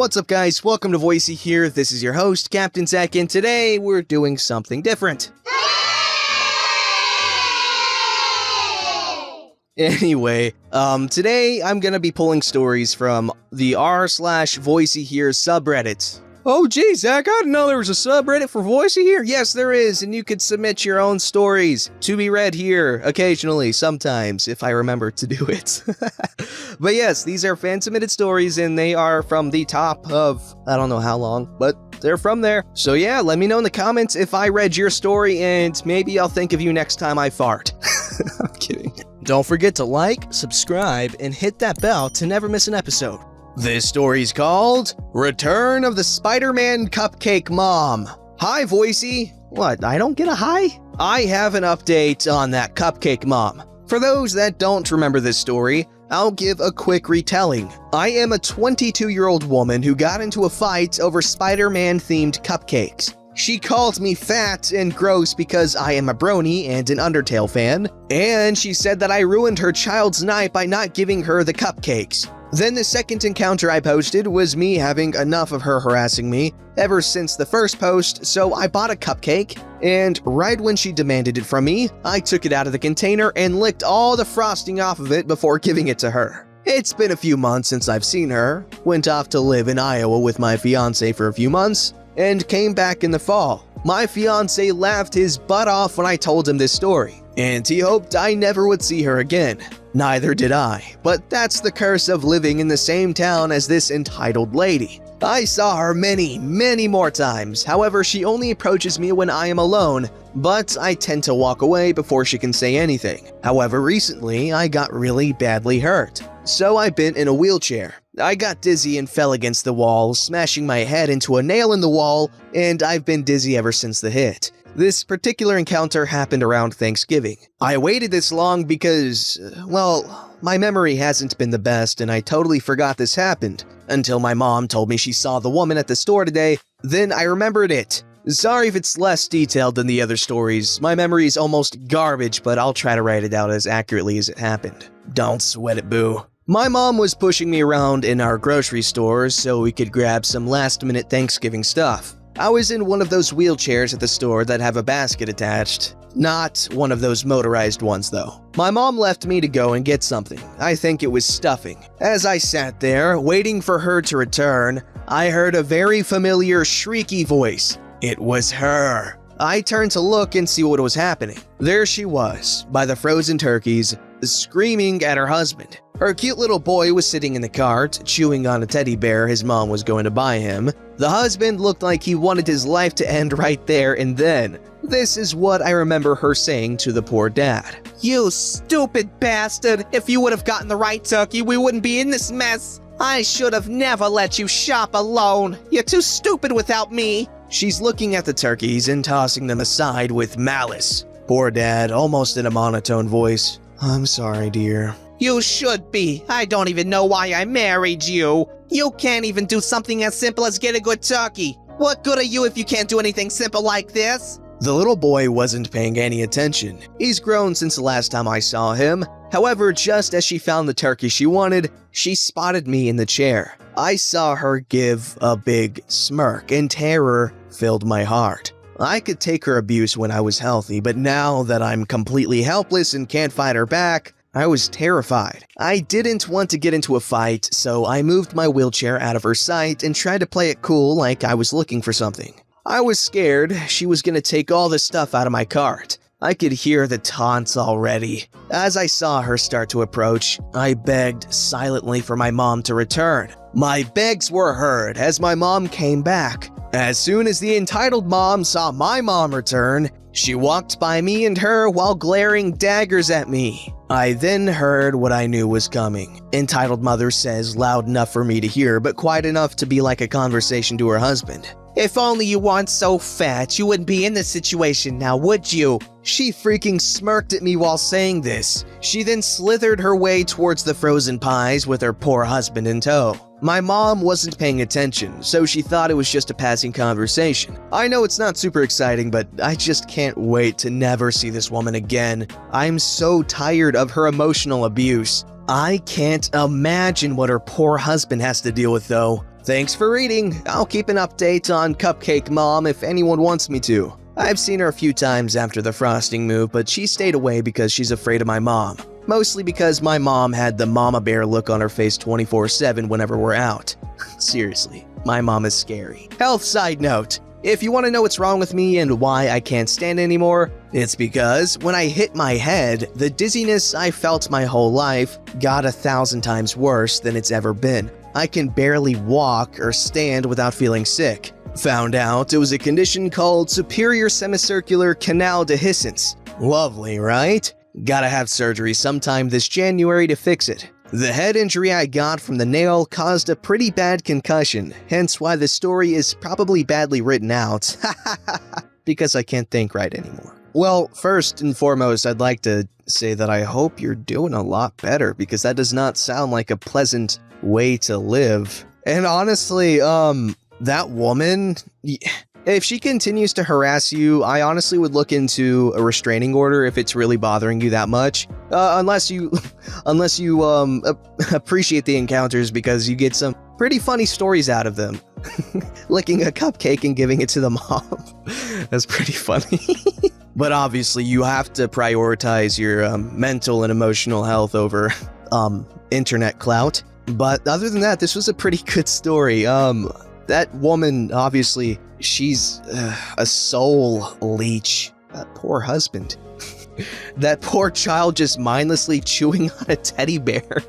What's up guys, welcome to Voicey here, this is your host, Captain Zach, and today we're doing something different. Anyway, today I'm gonna be pulling stories from the r/VoiceyHere subreddit. Oh gee, Zach, I didn't know there was a subreddit for VoiceyHere. Yes, there is, and you could submit your own stories to be read here, occasionally, sometimes, if I remember to do it. But yes, these are fan-submitted stories, and they are from the top of, I don't know how long, but they're from there. So yeah, let me know in the comments if I read your story, and maybe I'll think of you next time I fart. I'm kidding. Don't forget to like, subscribe, and hit that bell to never miss an episode. This story's called Return of the Spider-Man Cupcake Mom. Hi, Voicey. What, I don't get a hi? I have an update on that cupcake mom. For those that don't remember this story, I'll give a quick retelling. I am a 22-year-old woman who got into a fight over Spider-Man themed cupcakes. She called me fat and gross because I am a brony and an Undertale fan, and she said that I ruined her child's night by not giving her the cupcakes. Then the second encounter I posted was me having enough of her harassing me ever since the first post, so I bought a cupcake, and right when she demanded it from me, I took it out of the container and licked all the frosting off of it before giving it to her. It's been a few months since I've seen her, went off to live in Iowa with my fiance for a few months, and came back in the fall. My fiance laughed his butt off when I told him this story, and he hoped I never would see her again. Neither did I, but that's the curse of living in the same town as this entitled lady. I saw her many more times, however she only approaches me when I am alone, but I tend to walk away before she can say anything. However, recently I got really badly hurt, so I've been in a wheelchair. I got dizzy and fell against the wall, smashing my head into a nail in the wall, and I've been dizzy ever since the hit. This particular encounter happened around Thanksgiving. I waited this long because, well, my memory hasn't been the best and I totally forgot this happened until my mom told me she saw the woman at the store today, then I remembered it. Sorry if it's less detailed than the other stories, my memory is almost garbage, but I'll try to write it out as accurately as it happened. Don't sweat it, boo. My mom was pushing me around in our grocery store so we could grab some last-minute Thanksgiving stuff. I was in one of those wheelchairs at the store that have a basket attached. Not one of those motorized ones, though. My mom left me to go and get something. I think it was stuffing. As I sat there, waiting for her to return, I heard a very familiar, shrieky voice. It was her. I turned to look and see what was happening. There she was, by the frozen turkeys, screaming at her husband. Her cute little boy was sitting in the cart, chewing on a teddy bear his mom was going to buy him. The husband looked like he wanted his life to end right there and then. This is what I remember her saying to the poor dad. "You stupid bastard! If you would have gotten the right turkey, we wouldn't be in this mess! I should have never let you shop alone! You're too stupid without me!" She's looking at the turkeys and tossing them aside with malice. Poor dad, almost in a monotone voice. "I'm sorry, dear." "You should be. I don't even know why I married you. You can't even do something as simple as get a good turkey. What good are you if you can't do anything simple like this?" The little boy wasn't paying any attention. He's grown since the last time I saw him. However, just as she found the turkey she wanted, she spotted me in the chair. I saw her give a big smirk, and terror filled my heart. I could take her abuse when I was healthy, but now that I'm completely helpless and can't fight her back, I was terrified. I didn't want to get into a fight, so I moved my wheelchair out of her sight and tried to play it cool like I was looking for something. I was scared she was gonna take all the stuff out of my cart. I could hear the taunts already. As I saw her start to approach, I begged silently for my mom to return. My begs were heard as my mom came back. As soon as the entitled mom saw my mom return, she walked by me and her while glaring daggers at me. I then heard what I knew was coming. Entitled mother says loud enough for me to hear, but quiet enough to be like a conversation to her husband. "If only you weren't so fat, you wouldn't be in this situation now, would you?" She freaking smirked at me while saying this. She then slithered her way towards the frozen pies with her poor husband in tow. My mom wasn't paying attention, so she thought it was just a passing conversation. I know it's not super exciting, but I just can't wait to never see this woman again. I'm so tired of her emotional abuse. I can't imagine what her poor husband has to deal with though. Thanks for reading. I'll keep an update on Cupcake Mom if anyone wants me to. I've seen her a few times after the frosting move, but she stayed away because she's afraid of my mom. Mostly because my mom had the mama bear look on her face 24/7 whenever we're out. Seriously, my mom is scary. Health side note. If you want to know what's wrong with me and why I can't stand anymore, it's because when I hit my head, the dizziness I felt my whole life got 1,000 times worse than it's ever been. I can barely walk or stand without feeling sick. Found out it was a condition called superior semicircular canal dehiscence. Lovely, right? Gotta have surgery sometime this January to fix it. The head injury I got from the nail caused a pretty bad concussion, hence why the story is probably badly written out, because I can't think right anymore. Well, first and foremost, I'd like to say that I hope you're doing a lot better, because that does not sound like a pleasant way to live. And honestly, that woman, if she continues to harass you, I honestly would look into a restraining order if it's really bothering you that much. Unless you appreciate the encounters because you get some pretty funny stories out of them. Licking a cupcake and giving it to the mom. That's pretty funny. But obviously you have to prioritize your mental and emotional health over internet clout. But other than that, this was a pretty good story. That woman, obviously, she's a soul leech. That poor husband. That poor child just mindlessly chewing on a teddy bear.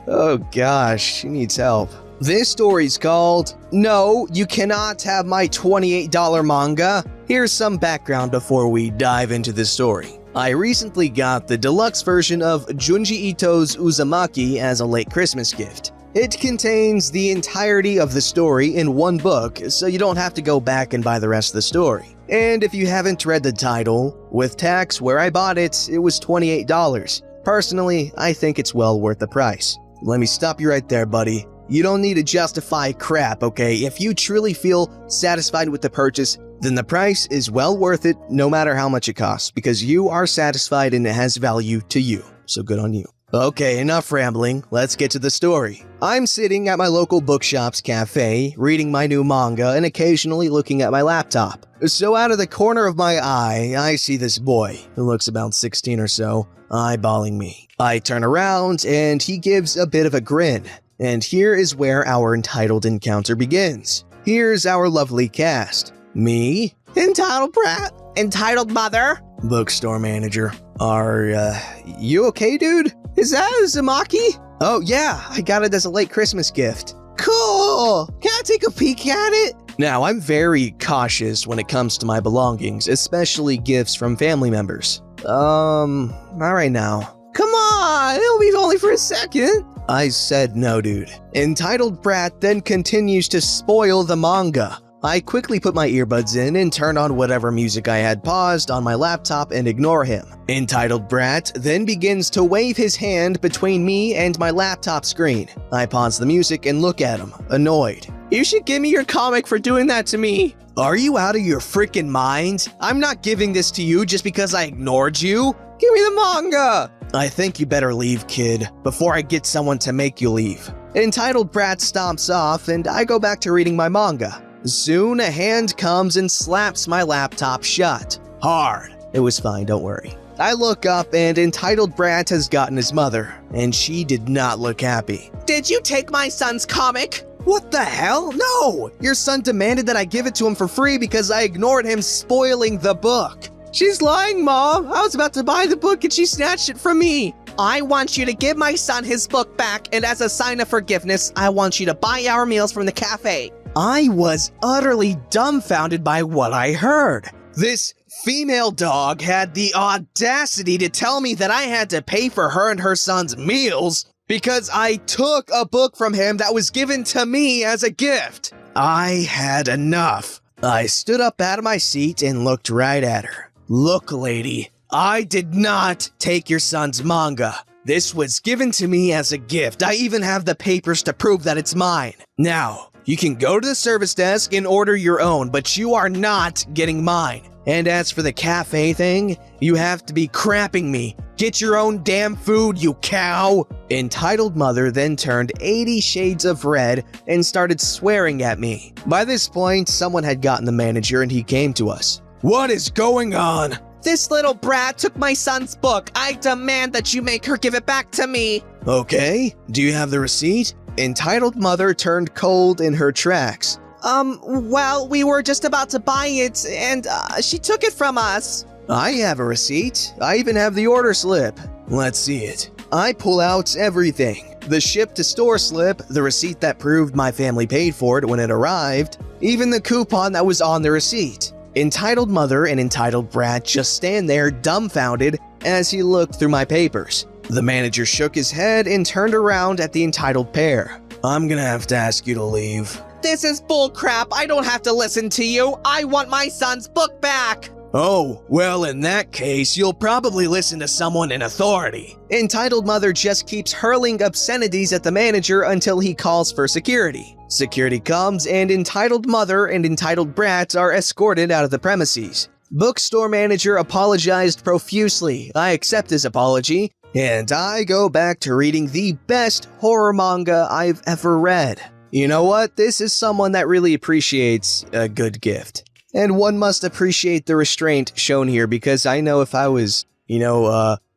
Oh gosh, she needs help. This story's called, No, You Cannot Have My $28 Manga. Here's some background before we dive into this story. I recently got the deluxe version of Junji Ito's Uzumaki as a late Christmas gift. It contains the entirety of the story in one book, so you don't have to go back and buy the rest of the story. And if you haven't read the title, with tax where I bought it, it was $28. Personally, I think it's well worth the price. Let me stop you right there, buddy. You don't need to justify crap, okay? If you truly feel satisfied with the purchase, then the price is well worth it no matter how much it costs, because you are satisfied and it has value to you. So good on you. Okay, enough rambling, let's get to the story. I'm sitting at my local bookshop's cafe, reading my new manga and occasionally looking at my laptop. So out of the corner of my eye, I see this boy, who looks about 16 or so, eyeballing me. I turn around and he gives a bit of a grin. And here is where our entitled encounter begins. Here's our lovely cast. Me, entitled brat, entitled mother, bookstore manager. Are, you okay, dude? Is that a Uzumaki? Oh yeah, I got it as a late Christmas gift. Cool! Can I take a peek at it? Now, I'm very cautious when it comes to my belongings, especially gifts from family members. Not right now. Come on, it'll be only for a second. I said no, dude. Entitled brat then continues to spoil the manga. I quickly put my earbuds in and turn on whatever music I had paused on my laptop and ignore him. Entitled brat then begins to wave his hand between me and my laptop screen. I pause the music and look at him, annoyed. You should give me your comic for doing that to me. Are you out of your freaking mind? I'm not giving this to you just because I ignored you. Give me the manga. I think you better leave, kid, before I get someone to make you leave. Entitled brat stomps off and I go back to reading my manga. Soon a hand comes and slaps my laptop shut. Hard. It was fine, don't worry. I look up and entitled brat has gotten his mother, and she did not look happy. Did you take my son's comic? What the hell? No! Your son demanded that I give it to him for free because I ignored him spoiling the book. She's lying, Mom. I was about to buy the book and she snatched it from me. I want you to give my son his book back, and as a sign of forgiveness, I want you to buy our meals from the cafe. I was utterly dumbfounded by what I heard. This female dog had the audacity to tell me that I had to pay for her and her son's meals because I took a book from him that was given to me as a gift. I had enough. I stood up out of my seat and looked right at her. Look, lady, I did not take your son's manga. This was given to me as a gift. I even have the papers to prove that it's mine. Now, you can go to the service desk and order your own, but you are not getting mine. And as for the cafe thing, you have to be crapping me. Get your own damn food, you cow. Entitled mother then turned 80 shades of red and started swearing at me. By this point, someone had gotten the manager and he came to us. "What is going on?" This little brat took my son's book. I demand that you make her give it back to me. Okay, do you have the receipt? Entitled mother turned cold in her tracks. Well, we were just about to buy it, and she took it from us. I have a receipt. I even have the order slip. Let's see it. I pull out everything. The ship-to-store slip, the receipt that proved my family paid for it when it arrived, even the coupon that was on the receipt. Entitled mother and entitled brat just stand there dumbfounded as he looked through my papers. The manager shook his head and turned around at the entitled pair. "I'm gonna have to ask you to leave." This is bullcrap. I don't have to listen to you. I want my son's book back. "Oh, well, in that case, you'll probably listen to someone in authority." Entitled mother just keeps hurling obscenities at the manager until he calls for security. Security comes and entitled mother and entitled brat are escorted out of the premises. Bookstore manager apologized profusely. I accept his apology, and I go back to reading the best horror manga I've ever read. You know what? This is someone that really appreciates a good gift. And one must appreciate the restraint shown here, because I know if I was,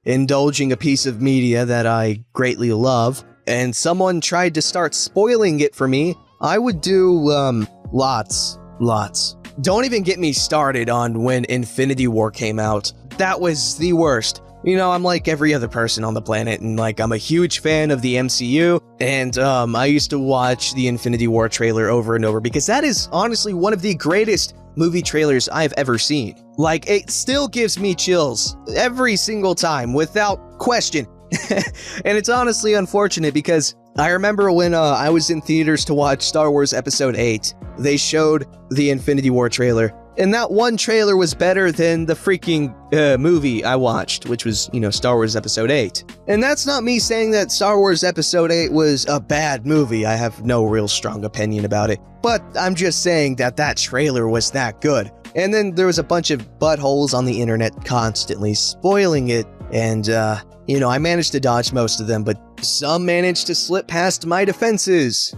indulging a piece of media that I greatly love, and someone tried to start spoiling it for me, I would do, lots. Don't even get me started on when Infinity War came out. That was the worst. I'm like every other person on the planet, and I'm a huge fan of the MCU, and I used to watch the Infinity War trailer over and over because that is honestly one of the greatest movie trailers I've ever seen. It still gives me chills every single time, without question. And it's honestly unfortunate because I remember when I was in theaters to watch Star Wars Episode 8, they showed the Infinity War trailer, and that one trailer was better than the freaking movie I watched, which was, Star Wars Episode 8. And that's not me saying that Star Wars Episode 8 was a bad movie. I have no real strong opinion about it. But I'm just saying that that trailer was that good. And then there was a bunch of buttholes on the internet constantly spoiling it, and, I managed to dodge most of them, but some managed to slip past my defenses.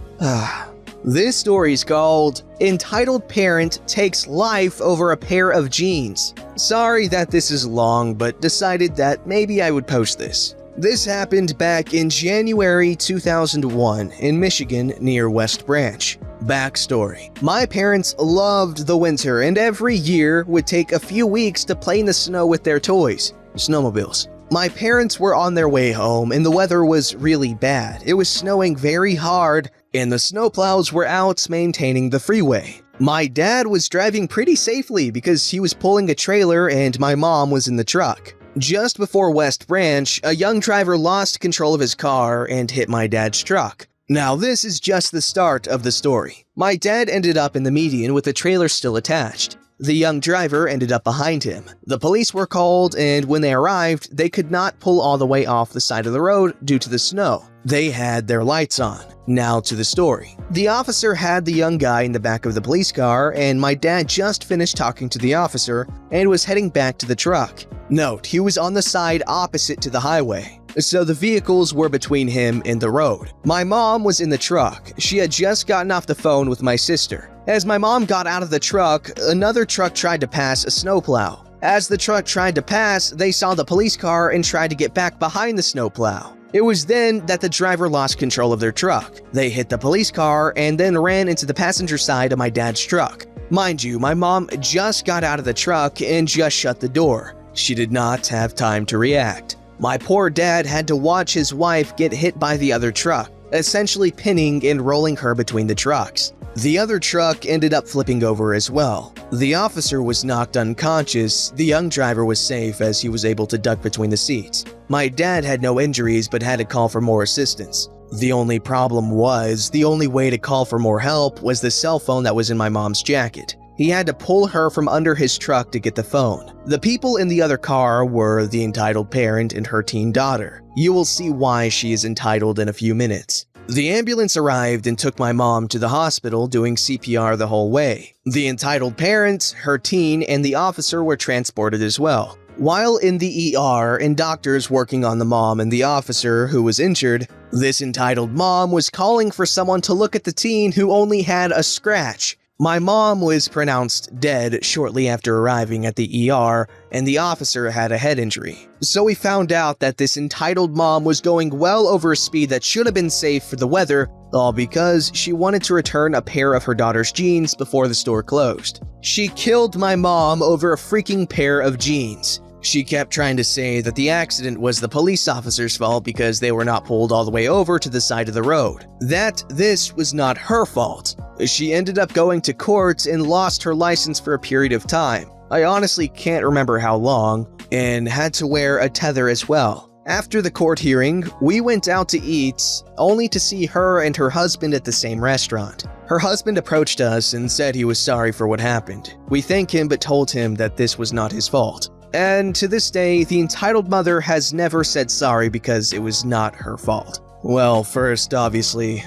This story's called Entitled Parent Takes Life Over a Pair of Jeans. Sorry that this is long, but decided that maybe I would post this. This happened back in January 2001 in Michigan near West Branch. Backstory. My parents loved the winter and every year would take a few weeks to play in the snow with their toys, snowmobiles. My parents were on their way home and the weather was really bad. It was snowing very hard and the snowplows were out maintaining the freeway. My dad was driving pretty safely because he was pulling a trailer and my mom was in the truck. Just before West Branch, a young driver lost control of his car and hit my dad's truck. Now this is just the start of the story. My dad ended up in the median with the trailer still attached. The young driver ended up behind him. The police were called, and when they arrived, they could not pull all the way off the side of the road due to the snow. They had their lights on. Now to the story. The officer had the young guy in the back of the police car, and my dad just finished talking to the officer and was heading back to the truck. Note, he was on the side opposite to the highway, so the vehicles were between him and the road. My mom was in the truck. She had just gotten off the phone with my sister. As my mom got out of the truck, another truck tried to pass a snowplow. As the truck tried to pass, they saw the police car and tried to get back behind the snowplow. It was then that the driver lost control of their truck. They hit the police car and then ran into the passenger side of my dad's truck. Mind you, my mom just got out of the truck and just shut the door. She did not have time to react. My poor dad had to watch his wife get hit by the other truck, essentially pinning and rolling her between the trucks. The other truck ended up flipping over as well. The officer was knocked unconscious. The young driver was safe as he was able to duck between the seats. My dad had no injuries but had to call for more assistance. The only problem was, the only way to call for more help was the cell phone that was in my mom's jacket. He had to pull her from under his truck to get the phone. The people in the other car were the entitled parent and her teen daughter. You will see why she is entitled in a few minutes. The ambulance arrived and took my mom to the hospital doing CPR the whole way. The entitled parents, her teen, and the officer were transported as well. While in the ER and doctors working on the mom and the officer who was injured, this entitled mom was calling for someone to look at the teen who only had a scratch. My mom was pronounced dead shortly after arriving at the ER, and the officer had a head injury. So we found out that this entitled mom was going well over a speed that should have been safe for the weather, all because she wanted to return a pair of her daughter's jeans before the store closed. She killed my mom over a freaking pair of jeans. She kept trying to say that the accident was the police officer's fault because they were not pulled all the way over to the side of the road. That this was not her fault. She ended up going to court and lost her license for a period of time. I honestly can't remember how long, and had to wear a tether as well. After the court hearing, we went out to eat, only to see her and her husband at the same restaurant. Her husband approached us and said he was sorry for what happened. We thanked him but told him that this was not his fault. And to this day, the entitled mother has never said sorry because it was not her fault. Well, first, obviously,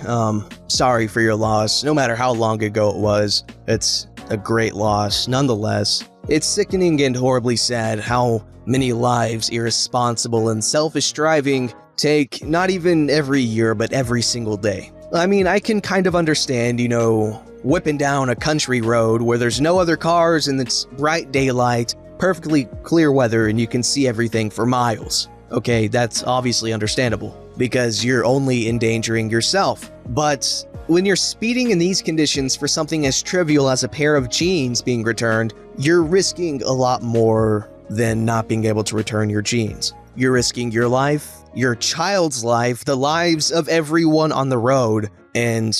sorry for your loss, no matter how long ago it was. It's a great loss, nonetheless. It's sickening and horribly sad how many lives irresponsible and selfish driving take not even every year, but every single day. I mean, I can kind of understand, whipping down a country road where there's no other cars and it's bright daylight, perfectly clear weather, and you can see everything for miles. Okay, that's obviously understandable, because you're only endangering yourself. But when you're speeding in these conditions for something as trivial as a pair of jeans being returned, you're risking a lot more than not being able to return your jeans. You're risking your life, your child's life, the lives of everyone on the road, and,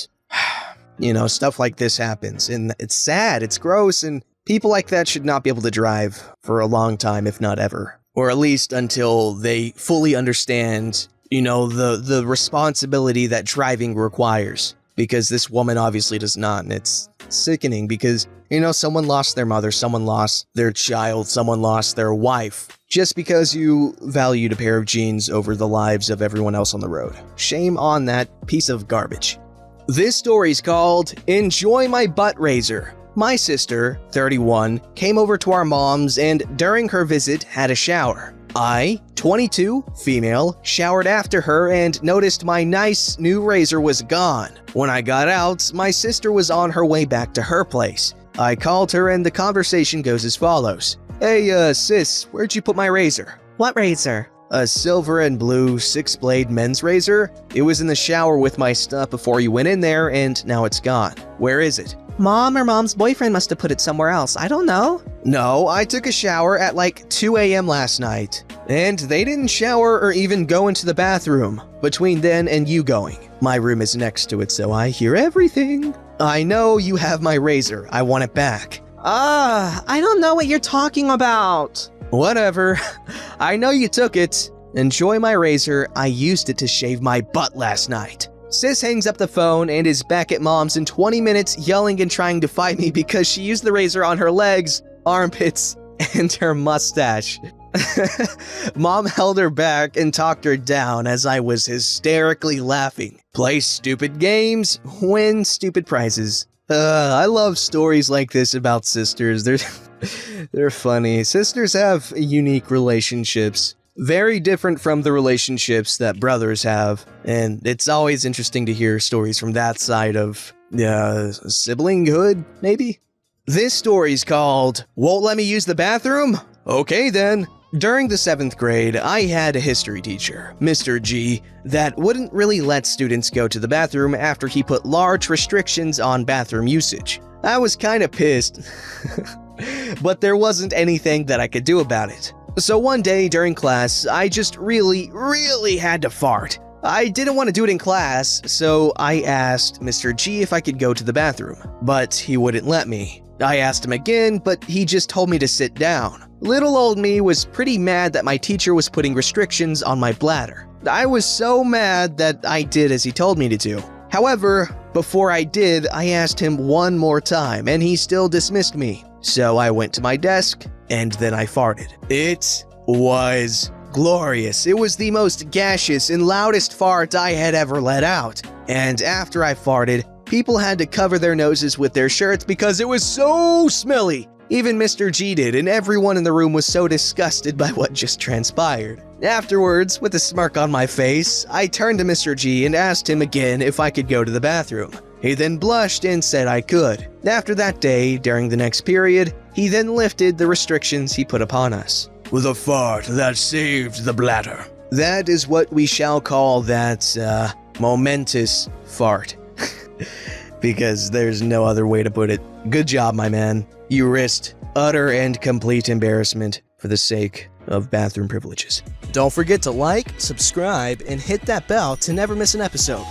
stuff like this happens. And it's sad, it's gross, and people like that should not be able to drive for a long time, if not ever. Or at least until they fully understand, the responsibility that driving requires. Because this woman obviously does not, and it's sickening because, someone lost their mother, someone lost their child, someone lost their wife, just because you valued a pair of jeans over the lives of everyone else on the road. Shame on that piece of garbage. This story's called Enjoy My Butt Razor. My sister, 31, came over to our mom's and during her visit had a shower. I, 22, female, showered after her and noticed my nice new razor was gone. When I got out, my sister was on her way back to her place. I called her and the conversation goes as follows. Hey, sis, where'd you put my razor? What razor? A silver and blue 6-blade men's razor. It was in the shower with my stuff before you went in there and now it's gone. Where is it? Mom or mom's boyfriend must have put it somewhere else. I don't know. No, I took a shower at like 2 a.m. last night. And they didn't shower or even go into the bathroom between then and you going. My room is next to it, so I hear everything. I know you have my razor. I want it back. I don't know what you're talking about. Whatever. I know you took it. Enjoy my razor. I used it to shave my butt last night. Sis hangs up the phone and is back at mom's in 20 minutes yelling and trying to fight me because she used the razor on her legs, armpits, and her mustache. Mom held her back and talked her down as I was hysterically laughing. Play stupid games, win stupid prizes. I love stories like this about sisters. They're funny. Sisters have unique relationships. Very different from the relationships that brothers have, and it's always interesting to hear stories from that side of siblinghood, maybe? This story's called Won't Let Me Use the Bathroom? Okay then. During the 7th grade, I had a history teacher, Mr. G, that wouldn't really let students go to the bathroom after he put large restrictions on bathroom usage. I was kinda pissed, but there wasn't anything that I could do about it. So one day during class, I just really had to fart. I didn't want to do it in class, so I asked Mr. G if I could go to the bathroom, but he wouldn't let me. I asked him again, but he just told me to sit down. Little old me was pretty mad that my teacher was putting restrictions on my bladder. I was so mad that I did as he told me to do. However, before I did, I asked him one more time, and he still dismissed me. So I went to my desk, and then I farted. It was glorious. It was the most gaseous and loudest fart I had ever let out. And after I farted, people had to cover their noses with their shirts because it was so smelly. Even Mr. G did, and everyone in the room was so disgusted by what just transpired. Afterwards, with a smirk on my face, I turned to Mr. G and asked him again if I could go to the bathroom. He then blushed and said I could. After that day, during the next period, he then lifted the restrictions he put upon us. With a fart that saved the bladder. That is what we shall call that, momentous fart. Because there's no other way to put it. Good job, my man. You risked utter and complete embarrassment for the sake of bathroom privileges. Don't forget to like, subscribe, and hit that bell to never miss an episode.